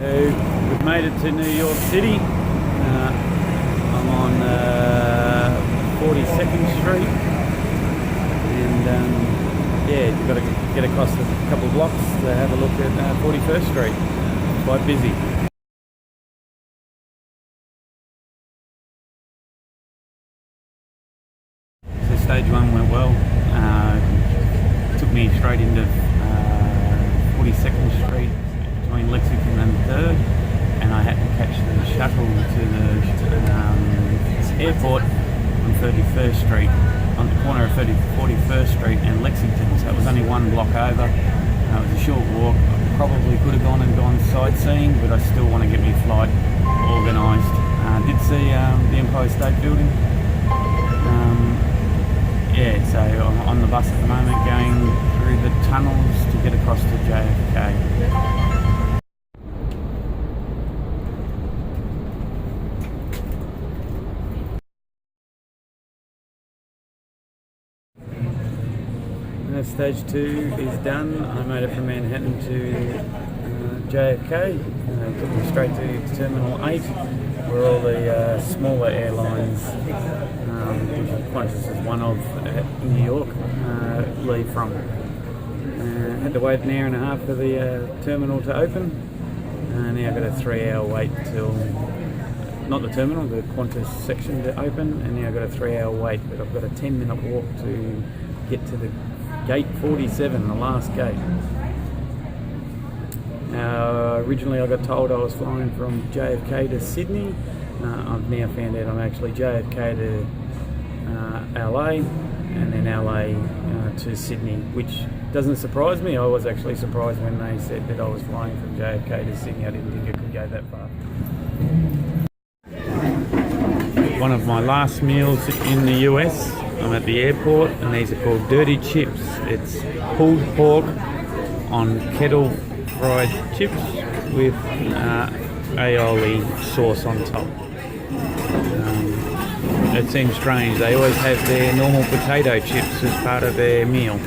We've made it to New York City. I'm on 42nd Street, and yeah, you've got to get across a couple of blocks to have a look at 41st Street. Quite busy. So stage one went well. Took me straight into 42nd Street between Lexington and 3rd, and I had to catch the shuttle to the airport on 31st Street, on the corner of 41st Street and Lexington, so it was only one block over. It was a short walk. I probably could have gone sightseeing, but I still want to get my flight organised. Did see the Empire State Building. Yeah, so I'm on the bus at the moment going through the tunnels to get across to JFK. Stage 2 is done. I made it from Manhattan to JFK. Took me straight to Terminal 8, where all the smaller airlines, which Qantas is one of New York, leave from. Had to wait an hour and a half for the terminal to open. Now I've got a 3-hour wait till, not the terminal, the Qantas section to open, and now I've got a 3-hour wait, but I've got a 10-minute walk to get to the Gate 47, the last gate. Originally I got told I was flying from JFK to Sydney. I've now found out I'm actually JFK to LA, and then LA to Sydney, which doesn't surprise me. I was actually surprised when they said that I was flying from JFK to Sydney. I didn't think it could go that far. One of my last meals in the US. I'm at the airport, and these are called dirty chips. It's pulled pork on kettle fried chips with aioli sauce on top. It seems strange. They always have their normal potato chips as part of their meal.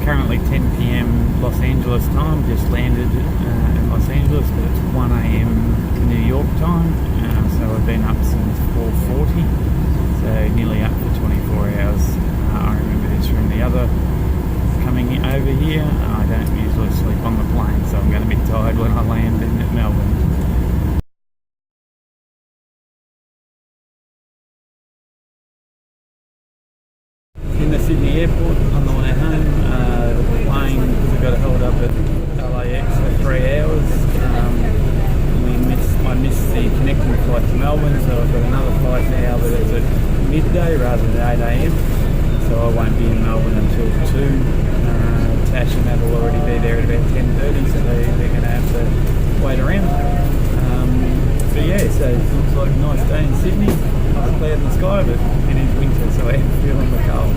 Currently 10 p.m. Los Angeles time, just landed in Los Angeles, but it's 1 a.m. New York time, so I've been up since 4:40, so nearly up for 24 hours. I remember this from the other coming over here. I don't usually sleep on the plane, so I'm going to be tired when I land in Melbourne. In the Sydney airport on the way home, the plane, because I got held up at LAX for 3 hours. I missed the connecting flight to Melbourne, so I've got another flight now, but it's at midday rather than 8 AM. So I won't be in Melbourne until 2. Tash and Matt will already be there at about 10:30, so they're going to have to wait around. So yeah, so it looks like a nice day in Sydney. Not a cloud in the sky, but it is winter, so I am feeling the cold.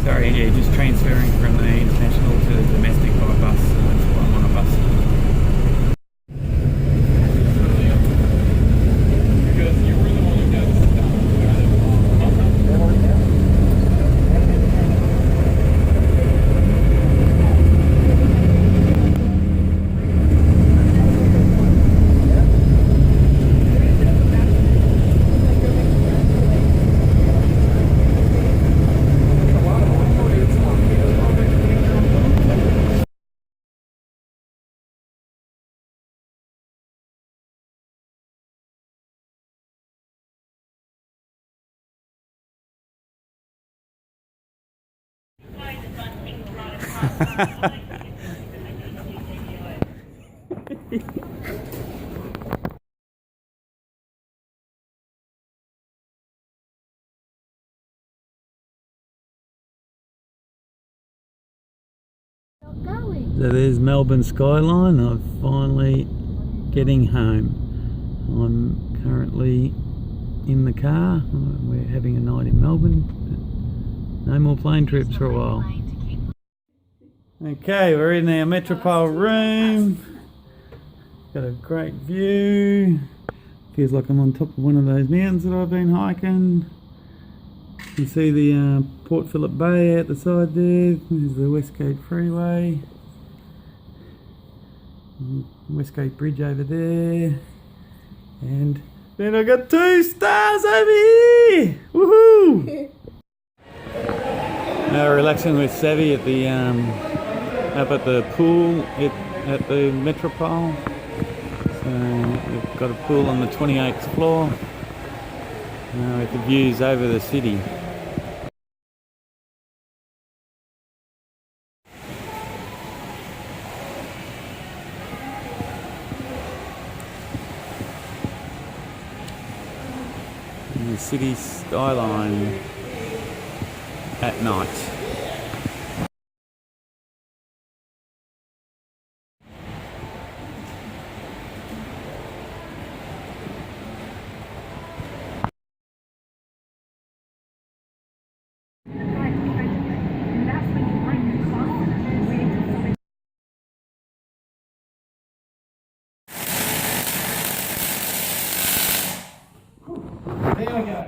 Sorry, yeah, just transferring from the international to the domestic by bus, so that's why I'm on a bus. So there's Melbourne skyline. I'm finally getting home. I'm currently in the car. We're having a night in Melbourne, but no more plane trips for a while. Okay, we're in our Metropole room. Got a great view. Feels like I'm on top of one of those mountains that I've been hiking. You can see the Port Phillip Bay out the side there. There's the Westgate Freeway. Westgate Bridge over there. And then I got 2 stars over here! Woohoo! Now we're relaxing with Savvy at the up at the pool at the Metropole. So we've got a pool on the 28th floor with the views over the city. And the city skyline at night. There we go.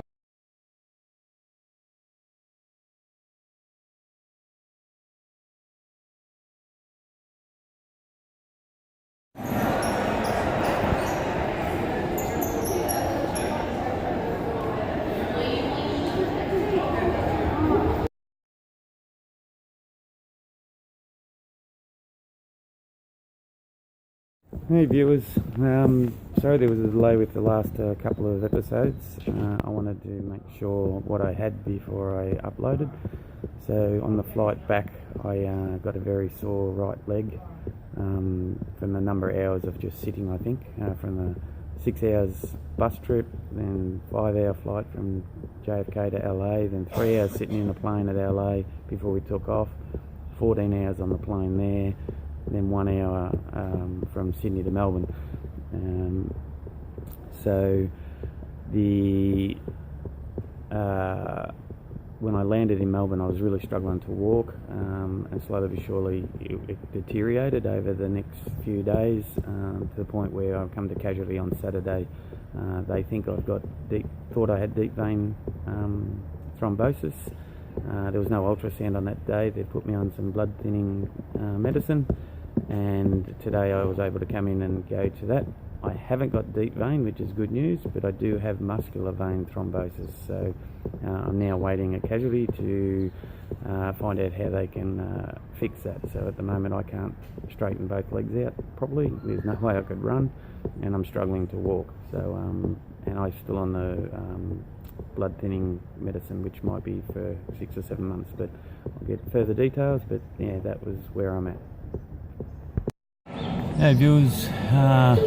Hey viewers, sorry there was a delay with the last couple of episodes. I wanted to make sure what I had before I uploaded. So on the flight back I got a very sore right leg from the number of hours of just sitting, I think, from the 6 hours bus trip, then 5-hour flight from JFK to LA, then 3 hours sitting in the plane at LA before we took off, 14 hours on the plane there, then 1 hour from Sydney to Melbourne. So the when I landed in Melbourne, I was really struggling to walk, and slowly but surely it deteriorated over the next few days to the point where I've come to casualty on Saturday. They think I've got thought I had deep vein thrombosis. There was no ultrasound on that day. They put me on some blood thinning medicine, and today I was able to come in and go to that I haven't got deep vein, which is good news, but I do have muscular vein thrombosis. So I'm now waiting a casualty to find out how they can fix that. So at the moment I can't straighten both legs out properly. There's no way I could run, and I'm struggling to walk. So and I'm still on the blood thinning medicine, which might be for 6 or 7 months, but I'll get further details. But yeah, that was where I'm at. Hey viewers,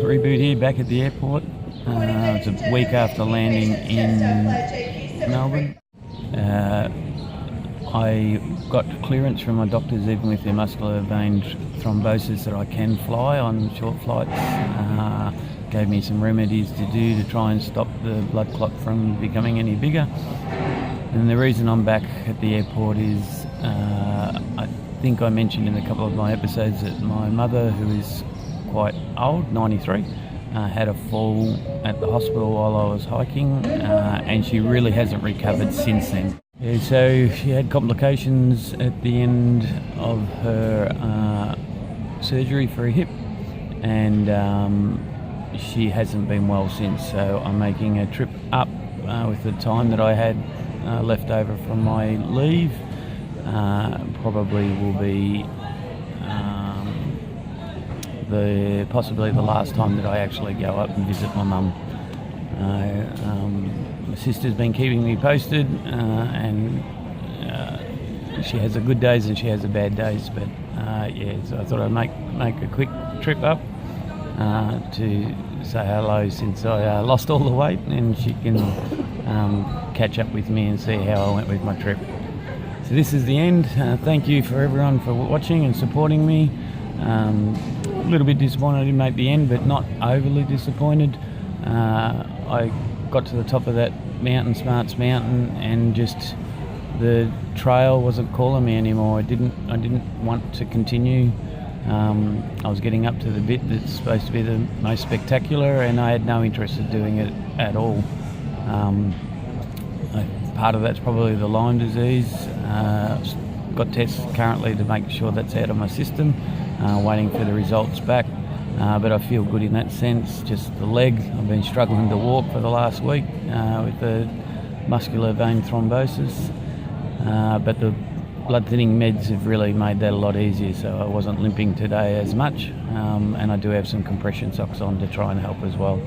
Reboot here, back at the airport. It's a week after landing in Melbourne. I got clearance from my doctors, even with their muscular vein thrombosis, that I can fly on short flights. Gave me some remedies to do to try and stop the blood clot from becoming any bigger. And the reason I'm back at the airport is I think I mentioned in a couple of my episodes that my mother, who is quite old, 93, had a fall at the hospital while I was hiking, and she really hasn't recovered since then. Yeah, so she had complications at the end of her surgery for her hip, and she hasn't been well since. So I'm making a trip up with the time that I had left over from my leave. Probably will be possibly the last time that I actually go up and visit my mum. My sister's been keeping me posted, and she has a good days and she has a bad days. But yeah, so I thought I'd make a quick trip up to say hello, since I lost all the weight, and she can catch up with me and see how I went with my trip. So this is the end. Thank you for everyone for watching and supporting me. A little bit disappointed I didn't make the end, but not overly disappointed. I got to the top of that mountain, Smarts Mountain, and just the trail wasn't calling me anymore. I didn't want to continue. I was getting up to the bit that's supposed to be the most spectacular, and I had no interest in doing it at all. Part of that's probably the Lyme disease. Got tests currently to make sure that's out of my system, waiting for the results back, but I feel good in that sense. Just the leg, I've been struggling to walk for the last week with the muscular vein thrombosis, but the blood thinning meds have really made that a lot easier, so I wasn't limping today as much, and I do have some compression socks on to try and help as well.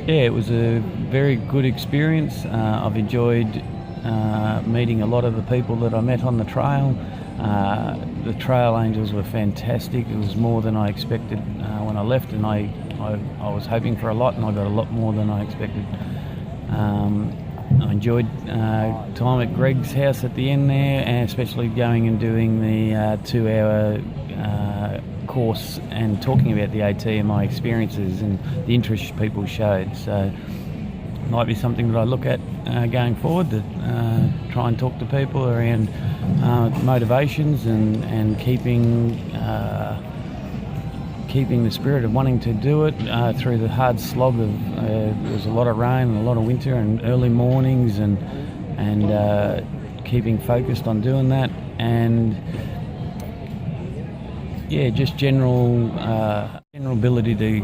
Yeah, it was a very good experience. I've enjoyed meeting a lot of the people that I met on the trail. The trail angels were fantastic. It was more than I expected when I left, and I was hoping for a lot, and I got a lot more than I expected. I enjoyed time at Greg's house at the end there, and especially going and doing the 2-hour course and talking about the AT and my experiences and the interest people showed. So it might be something that I look at going forward, that try and talk to people around motivations and keeping the spirit of wanting to do it through the hard slog of there was a lot of rain and a lot of winter and early mornings, and keeping focused on doing that, and yeah, just general ability to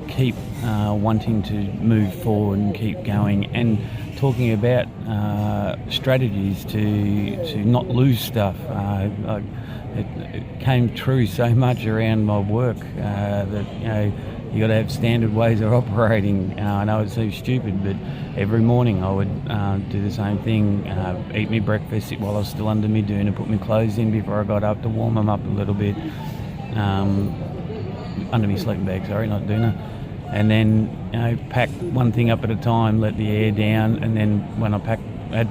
keep wanting to move forward and keep going, and talking about strategies to not lose stuff. It came true so much around my work that you got to have standard ways of operating. I know it seems stupid, but every morning I would do the same thing, eat my breakfast while I was still under my doona, put my clothes in before I got up to warm them up a little bit, under my sleeping bag, sorry, not doona, and then pack one thing up at a time, let the air down, and then when I packed, I'd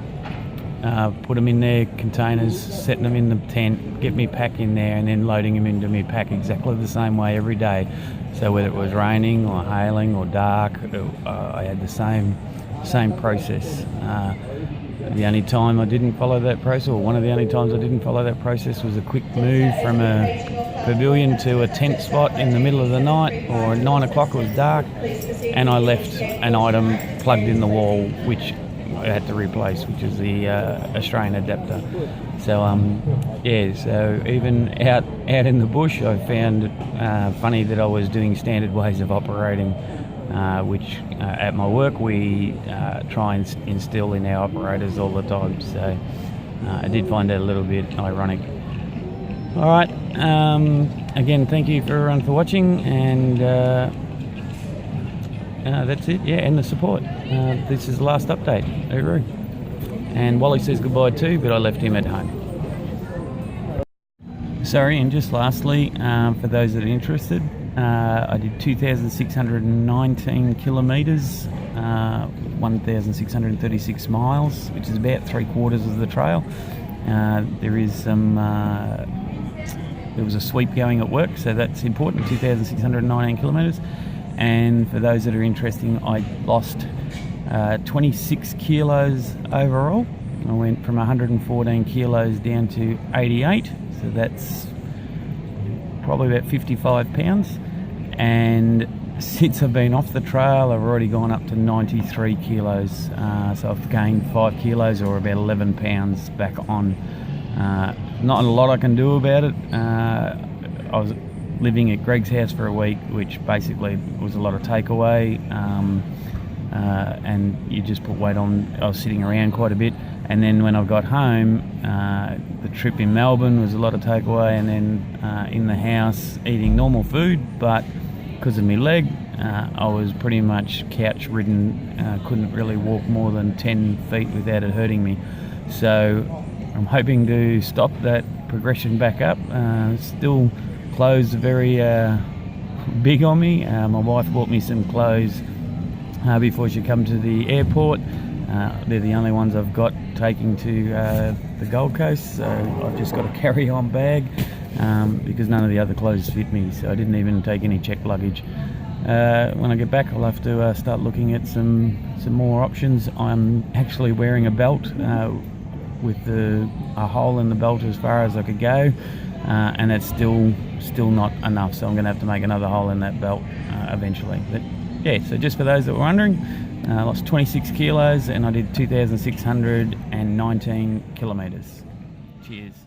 put them in their containers, setting them in the tent, get me pack in there, and then loading them into me pack exactly the same way every day. So whether it was raining or hailing or dark, I had the same process. The only time I didn't follow that process, or one of the only times I didn't follow that process, was a quick move from a pavilion to a tent spot in the middle of the night, or at 9 o'clock it was dark, and I left an item plugged in the wall, which I had to replace, which is the Australian adapter. So yeah, so even out in the bush, I found it funny that I was doing standard ways of operating, which at my work we try and instill in our operators all the time. So I did find that a little bit ironic. All right, again, thank you everyone for watching, and that's it. Yeah, and the support. This is the last update. Thru. And Wally says goodbye too, but I left him at home. Sorry, and just lastly, for those that are interested, I did 2,619 kilometres, 1,636 miles, which is about 3/4 of the trail. There is some. There was a sweep going at work, so that's important. 2,619 kilometres. And for those that are interested, I lost 26 kilos overall. I went from 114 kilos down to 88, so that's probably about 55 pounds. And since I've been off the trail, I've already gone up to 93 kilos. So I've gained 5 kilos, or about 11 pounds back on. Not a lot I can do about it. I was living at Greg's house for a week, which basically was a lot of takeaway, and you just put weight on. I was sitting around quite a bit, and then when I got home, the trip in Melbourne was a lot of takeaway, and then in the house eating normal food, but because of my leg, I was pretty much couch ridden, couldn't really walk more than 10 feet without it hurting me. So I'm hoping to stop that progression back up. Still, clothes are very big on me. My wife bought me some clothes before she come to the airport. They're the only ones I've got taking to the Gold Coast, so I've just got a carry-on bag because none of the other clothes fit me, so I didn't even take any checked luggage. When I get back, I'll have to start looking at some more options. I'm actually wearing a belt with a hole in the belt as far as I could go, and it's still not enough, so I'm going to have to make another hole in that belt eventually. But yeah, so just for those that were wondering, I lost 26 kilos and I did 2,619 kilometres. Cheers.